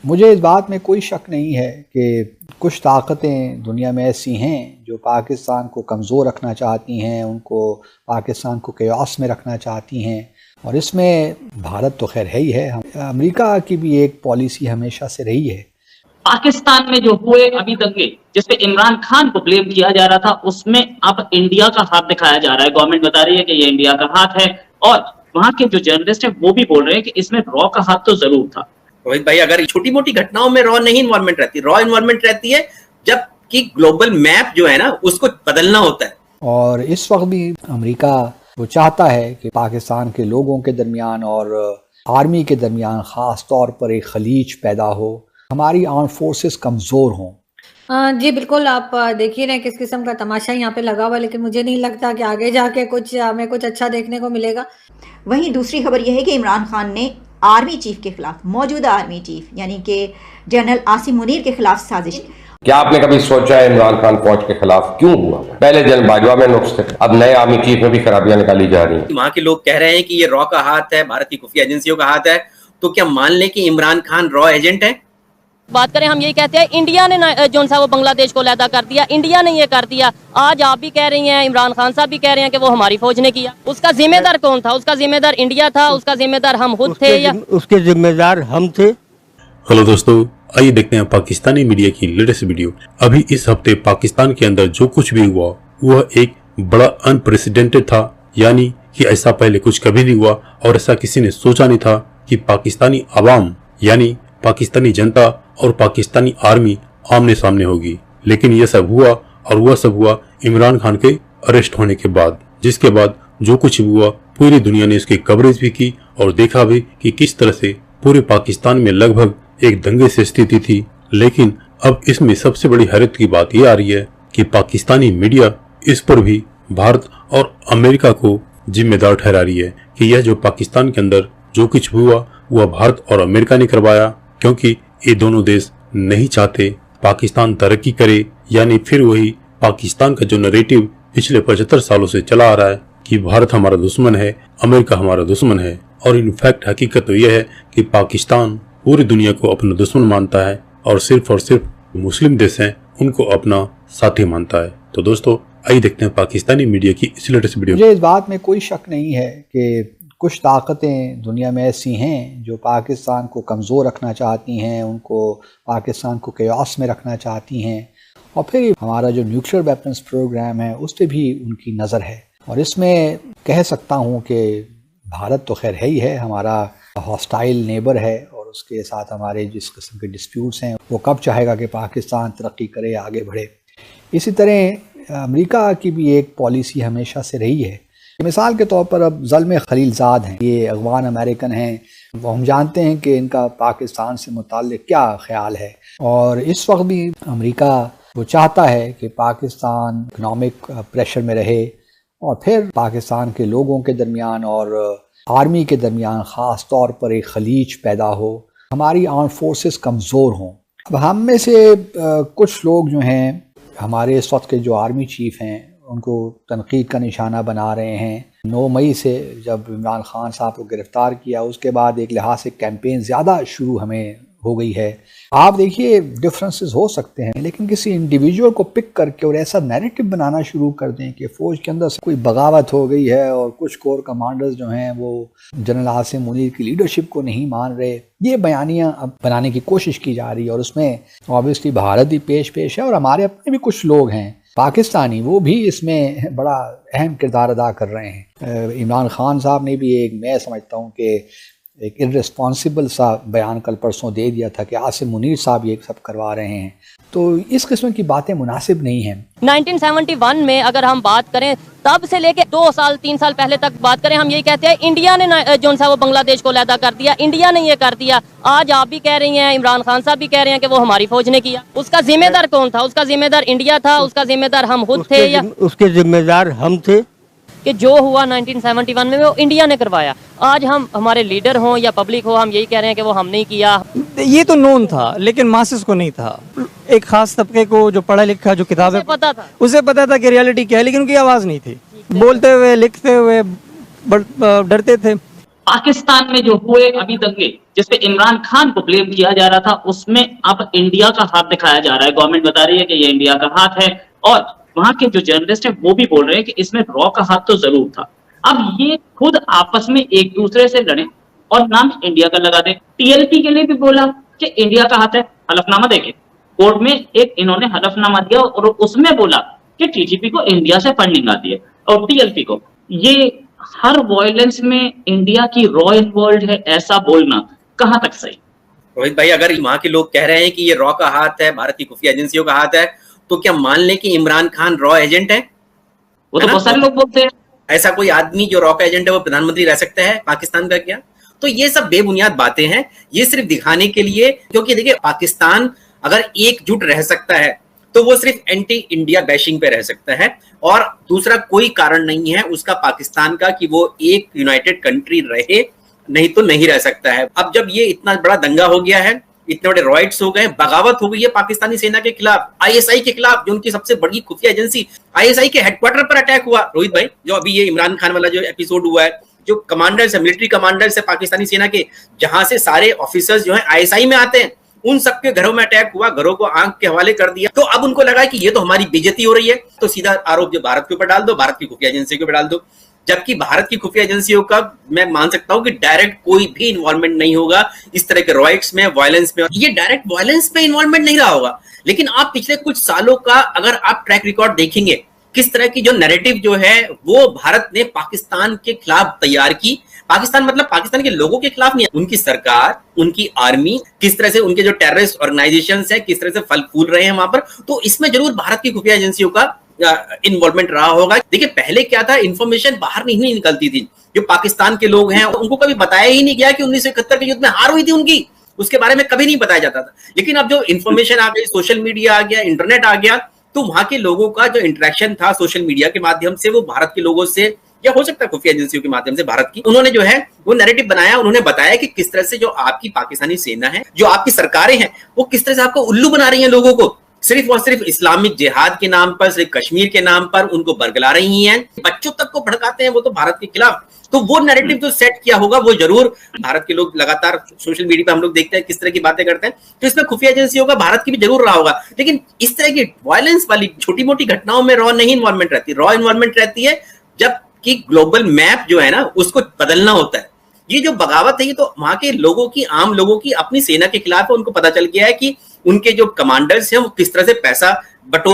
मुझे इस बात में कोई शक नहीं है कि कुछ ताकतें दुनिया में ऐसी हैं जो पाकिस्तान को कमज़ोर रखना चाहती हैं, उनको पाकिस्तान को केओस में रखना चाहती हैं, और इसमें भारत तो खैर है ही है। अमेरिका की भी एक पॉलिसी हमेशा से रही है। पाकिस्तान में जो हुए अभी दंगे जिसपे इमरान खान को ब्लेम किया जा रहा था, उसमें अब इंडिया का हाथ दिखाया जा रहा है। गवर्नमेंट बता रही है कि ये इंडिया का हाथ है, और वहां के जो जर्नलिस्ट हैं वो भी बोल रहे हैं कि इसमें रॉ का हाथ तो जरूर था। रोहित भाई, अगर छोटी मोटी घटनाओं में रॉ नहीं इन्वॉल्वमेंट रहती, रॉ इन्वॉल्वमेंट रहती है जबकि ग्लोबल मैप जो है ना उसको बदलना होता है। और इस वक्त भी अमेरिका वो चाहता है कि पाकिस्तान के लोगों के दरमियान और आर्मी के दरमियान ख़ास तौर पर एक खलीज पैदा हो, हमारी आर्म फोर्सेस कमज़ोर हों। जी बिल्कुल, आप देख ही रहे हैं किस किस्म का तमाशा यहाँ पे लगा हुआ, लेकिन मुझे नहीं लगता कि आगे जाके हमें कुछ अच्छा देखने को मिलेगा। वहीं दूसरी खबर यह है कि इमरान खान ने आर्मी चीफ के खिलाफ, मौजूदा आर्मी चीफ यानी कि जनरल आसिम मुनीर के खिलाफ साजिश। क्या आपने कभी सोचा है इमरान खान फौज के खिलाफ क्यों हुआ? पहले जनरल बाजवा में नुक्स थे, अब नए आर्मी चीफ में भी खराबियां निकाली जा रही हैं। वहां के लोग कह रहे हैं कि ये रॉ का हाथ है, भारत की खुफिया एजेंसियों का हाथ है, तो क्या मान लें कि इमरान खान रॉ एजेंट है? बात करें, हम यही कहते हैं इंडिया ने जो सा वो बांग्लादेश को अलहदा कर दिया, इंडिया ने ये कर दिया। आज आप भी कह रही हैं, इमरान खान साहब भी कह रहे हैं कि वो हमारी फौज ने किया। उसका जिम्मेदार कौन था? उसका जिम्मेदार इंडिया था, उसका जिम्मेदार हम खुद थे, या उसके जिम्मेदार हम थे? हेलो दोस्तों, आइए देखते हैं पाकिस्तानी मीडिया की लेटेस्ट वीडियो। अभी इस हफ्ते पाकिस्तान के अंदर जो कुछ भी हुआ वह एक बड़ा अनप्रेसिडेंटेड था, यानी कि ऐसा पहले कुछ कभी नहीं हुआ और ऐसा किसी ने सोचा नहीं था कि पाकिस्तानी अवाम यानी पाकिस्तानी जनता और पाकिस्तानी आर्मी आमने सामने होगी। लेकिन यह सब हुआ, और वह सब हुआ इमरान खान के अरेस्ट होने के बाद, जिसके बाद जो कुछ हुआ पूरी दुनिया ने इसकी कवरेज भी की और देखा भी कि किस तरह से पूरे पाकिस्तान में लगभग एक दंगे से स्थिति थी। लेकिन अब इसमें सबसे बड़ी हैरत की बात यह आ रही है कि पाकिस्तानी मीडिया इस पर भी भारत और अमेरिका को जिम्मेदार ठहरा रही है कि यह जो पाकिस्तान के अंदर जो कुछ हुआ वह भारत और अमेरिका ने करवाया, क्योंकि ये दोनों देश नहीं चाहते पाकिस्तान तरक्की करे। यानी फिर वही पाकिस्तान का जो नैरेटिव पिछले 75 सालों से चला आ रहा है कि भारत हमारा दुश्मन है, अमेरिका हमारा दुश्मन है। और इनफैक्ट हकीकत तो यह है कि पाकिस्तान पूरी दुनिया को अपना दुश्मन मानता है और सिर्फ मुस्लिम देश हैं उनको अपना साथी मानता है। तो दोस्तों, आइए देखते हैं पाकिस्तानी मीडिया की इस लेटेस्ट वीडियो। मुझे इस बात में कोई शक नहीं है कि कुछ ताकतें दुनिया में ऐसी हैं जो पाकिस्तान को कमज़ोर रखना चाहती हैं, उनको पाकिस्तान को केओस में रखना चाहती हैं, और फिर हमारा जो न्यूक्लियर वेपन्स प्रोग्राम है उस पर भी उनकी नज़र है। और इसमें कह सकता हूँ कि भारत तो खैर है ही है, हमारा हॉस्टाइल नेबर है, और उसके साथ हमारे जिस किस्म के डिस्प्यूट्स हैं वो कब चाहेगा कि पाकिस्तान तरक्की करे, आगे बढ़े। इसी तरह अमेरिका की भी एक पॉलिसी हमेशा से रही है। मिसाल के तौर पर अब ज़ल्म खलीलज़ाद हैं, ये अफ़गान अमेरिकन हैं, वो हम जानते हैं कि इनका पाकिस्तान से मुताल्लिक़ क्या ख़्याल है। और इस वक्त भी अमेरिका वो चाहता है कि पाकिस्तान इकनॉमिक प्रेशर में रहे, और फिर पाकिस्तान के लोगों के दरमियान और आर्मी के दरमियान ख़ास तौर पर एक खलीज पैदा हो, हमारी आर्म फोर्सेस कमज़ोर हों। अब हम में से कुछ लोग जो हैं, हमारे इस वक्त के जो आर्मी चीफ़ हैं, उनको तनकीद का निशाना बना रहे हैं। 9 मई से जब इमरान खान साहब को गिरफ़्तार किया, उसके बाद एक लिहाज से कैंपेन ज़्यादा शुरू हमें हो गई है। आप देखिए, डिफरेंसेस हो सकते हैं, लेकिन किसी इंडिविजुअल को पिक करके और ऐसा नैरेटिव बनाना शुरू कर दें कि फ़ौज के अंदर कोई बगावत हो गई है और कुछ कोर कमांडर्स जो हैं वो जनरल आसिम मुनीर की लीडरशिप को नहीं मान रहे, ये बयानियाँ अब बनाने की कोशिश की जा रही है। और उसमें ऑब्वियसली भारत भी पेश है, और हमारे अपने भी कुछ लोग हैं पाकिस्तानी, वो भी इसमें बड़ा अहम किरदार अदा कर रहे हैं। इमरान खान साहब ने भी मैं समझता हूँ कि एक इर्रेस्पॉन्सिबल सा बयान कल परसों दे दिया था कि आसिम मुनीर साहब ये सब करवा रहे हैं। तो इस किस्म की बातें मुनासिब नहीं हैं। 1971 में अगर हम बात करें, तब से लेके 2 साल 3 साल पहले तक बात करें, हम यही कहते हैं इंडिया ने जो सा वो बांग्लादेश को अलहदा कर दिया, इंडिया ने ये कर दिया। आज आप भी कह रही हैं, इमरान खान साहब भी कह रहे हैं कि वो हमारी फौज ने किया। उसका जिम्मेदार कौन था? उसका जिम्मेदार इंडिया था, उसका जिम्मेदार हम खुद थे, या उसके जिम्मेदार हम थे? कि जो हुआ 1971 में वो इंडिया ने करवाया। आज हम हमारे लीडर हों या पब्लिक हो, हम यही कह रहे हैं कि वो हमने ही किया। ये तो नोन था, लेकिन मासेस को नहीं था। एक खास तबके को जो पढ़ा लिखा, जो किताबें पता था, उसे पता था कि रियलिटी क्या है, लेकिन उनकी आवाज़ नहीं थी। बोलते हुए, लिखते हुए डरते थे। पाकिस्तान में जो हुए अभी दंगे जिसपे इमरान खान को ब्लेम किया जा रहा था, उसमें अब इंडिया का हाथ दिखाया जा रहा है। गवर्नमेंट बता रही है कि ये इंडिया का हाथ है, और वहां के जो जर्नलिस्ट है वो भी बोल रहे हैं कि इसमें रॉ का हाथ तो जरूर था। अब ये खुद आपस में एक दूसरे से लड़े और नाम इंडिया का लगा दे। टीएलपी के लिए भी बोला कि इंडिया का हाथ है, हलफनामा देके कोर्ट में एक इन्होंने हलफनामा दिया और उसमें बोला कि टीजीपी को इंडिया से फंडिंग आती है और टीएलपी को। ये हर वायलेंस में इंडिया की रॉ इन्वॉल्व है, ऐसा बोलना कहां तक सही? रोहित भाई, अगर वहां के लोग कह रहे हैं कि ये रॉ का हाथ है, भारत की खुफिया एजेंसियों का हाथ है, तो क्या मान लें कि इमरान खान रॉ एजेंट है? वो तो बहुत सारे लोग बोलते हैं। ऐसा कोई आदमी जो रॉ का एजेंट है वो प्रधानमंत्री रह सकता है? पाकिस्तान का क्या? तो ये सब बेबुनियाद बातें हैं, ये सिर्फ दिखाने के लिए, क्योंकि देखिए पाकिस्तान अगर एकजुट रह सकता है तो वो सिर्फ एंटी इंडिया बैशिंग पे रह सकता है, और दूसरा कोई कारण नहीं है उसका पाकिस्तान का कि वो एक यूनाइटेड कंट्री रहे, नहीं तो नहीं रह सकता है। अब जब ये इतना बड़ा दंगा हो गया है, इतने बड़े रॉयट्स हो गए, बगावत हो गई है पाकिस्तानी सेना के खिलाफ, आईएसआई के खिलाफ, जो उनकी सबसे बड़ी खुफिया एजेंसी, आईएसआई के हेडक्वार्टर पर अटैक हुआ रोहित भाई। जो अभी ये इमरान खान वाला जो एपिसोड हुआ है, जो कमांडर्स है, मिलिट्री कमांडर्स है पाकिस्तानी सेना के, जहां से सारे ऑफिसर्स जो है आईएसआई में आते हैं, उन सबके घरों में अटैक हुआ, घरों को आंख के हवाले कर दिया। तो अब उनको लगा कि ये तो हमारी बेइज्जती हो रही है, तो सीधा आरोप जो भारत के ऊपर डाल दो, भारत की खुफिया एजेंसी के ऊपर डाल दो। जबकि भारत की खुफिया एजेंसियों का मैं मान सकता हूं कि डायरेक्ट कोई भी इन्वॉल्वमेंट नहीं होगा इस तरह के रॉयट्स में, वायलेंस में। ये डायरेक्ट वायलेंस में इन्वॉल्वमेंट नहीं रहा होगा, लेकिन आप पिछले कुछ सालों का अगर आप ट्रैक रिकॉर्ड देखेंगे, किस तरह की जो नैरेटिव जो है वो भारत ने पाकिस्तान के खिलाफ तैयार की। पाकिस्तान मतलब पाकिस्तान के लोगों के खिलाफ नहीं, उनकी सरकार, उनकी आर्मी, किस तरह से उनके जो टेररिस्ट ऑर्गेनाइजेशंस है किस तरह से फल फूल रहे हैं वहां पर। तो इसमें जरूर भारत की खुफिया एजेंसियों का इन्वॉल्वमेंट रहा होगा। देखिए पहले क्या था, इंफॉर्मेशन बाहर नहीं निकलती थी। जो पाकिस्तान के लोग हैं उनको कभी बताया ही नहीं गया कि 1971 के युद्ध में हार हुई थी उनकी, उसके बारे में कभी नहीं बताया जाता था। लेकिन अब जो इंफॉर्मेशन आ गई, सोशल मीडिया आ गया, इंटरनेट आ गया, तो वहां के लोगों का जो इंटरेक्शन था सोशल मीडिया के माध्यम से, वो भारत के लोगों से या हो सकता है खुफिया एजेंसियों के माध्यम से भारत की, उन्होंने जो है वो नैरेटिव बनाया। उन्होंने बताया कि किस तरह से जो आपकी पाकिस्तानी सेना है, जो आपकी सरकारें हैं, वो किस तरह से आपको उल्लू बना रही हैं, लोगों को सिर्फ और सिर्फ इस्लामिक जिहाद के नाम पर, सिर्फ कश्मीर के नाम पर उनको बरगला रही हैं, बच्चों तक को भड़काते हैं वो तो भारत के खिलाफ। तो वो नैरेटिव जो सेट किया होगा वो जरूर भारत के लोग लगातार सोशल मीडिया पे हम लोग देखते हैं किस तरह की बातें करते हैं, तो इसमें खुफिया एजेंसियों का भारत की भी जरूर रहा होगा। लेकिन इस तरह की वायलेंस वाली छोटी मोटी घटनाओं में रॉ नहीं इन्वॉल्वमेंट रहती। रॉ इन्वॉल्वमेंट रहती है जब कि ग्लोबल मैप जो है ना उसको बदलना होता है। ये जो बगावत है ये तो वहां के लोगों की, आम लोगों की अपनी सेना के खिलाफ है। उनको पता चल गया है कि उनके जो कमांडर्स हैं वो किस तरह से पैसा बटोर